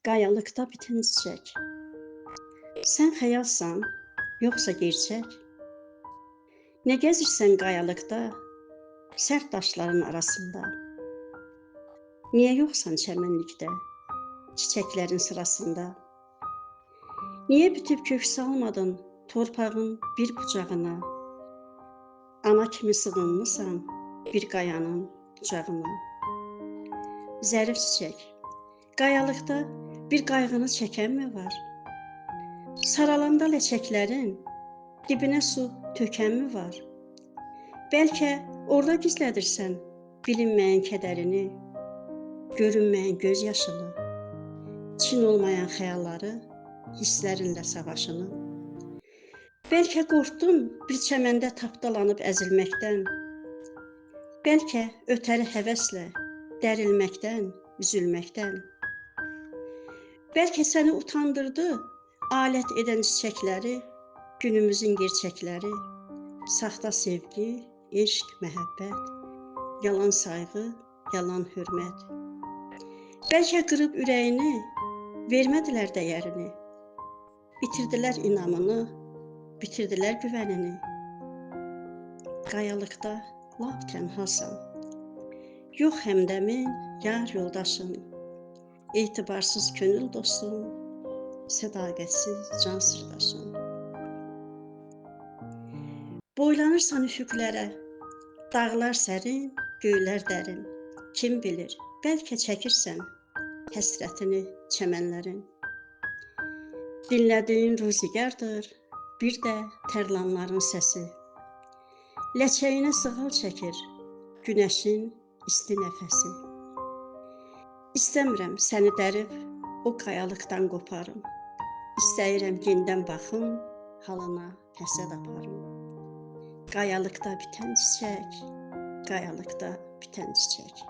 Qayalıqda bitən çiçək. Sən xəyalsan, yoxsa gerçək? Nə gəzirsən qayalıqda, sərt daşların arasında? Niyə yoxsan çəmənlikdə, çiçəklərin sırasında? Niyə bütüb kök salmadın torpağın bir bucağına? Ana kimi sığınmısan bir qayanın bucağına? Zərif çiçək, qayalıqda bir qayğını çəkənmi var? Saralanda ləçəklərin dibinə su tökənmi var? Bəlkə orada gizlədirsən bilinməyən kədərini, görünməyən göz yaşını, çin olmayan xəyalları, hisslərinlə savaşını. Bəlkə qorxdun bir çəməndə tapdalanıb əzilməkdən, bəlkə ötəri həvəslə dərilməkdən, üzülməkdən. Bəlkə səni utandırdı alət edən çiçəkləri, günümüzün gerçəkləri, saxta sevgi, eşq, məhəbbət, yalan sayğı, yalan hörmət. Bəlkə qırıb ürəyini, vermədilər dəyərini, bitirdilər inamını, bitirdilər güvənini. Qayalıqda lap tənhasan, yox həmdəmin, yar yoldaşın, etibarsız könül dostun, sədaqətsiz can sirdaşın. Boylanırsan üfüqlərə, dağlar sərin, göylər dərin. Kim bilir, bəlkə çəkirsən həsrətini çəmənlərin. Dinlədiyin ruzigardır, bir də tərlanların səsi. Ləçəyinə sığal çəkir günəşin isti nəfəsi. İstəmirəm səni dərib o qayalıqdan qoparım. İstəyirəm gendən baxım, halına həsəd aparım. Qayalıqda bitən çiçək, qayalıqda bitən çiçək.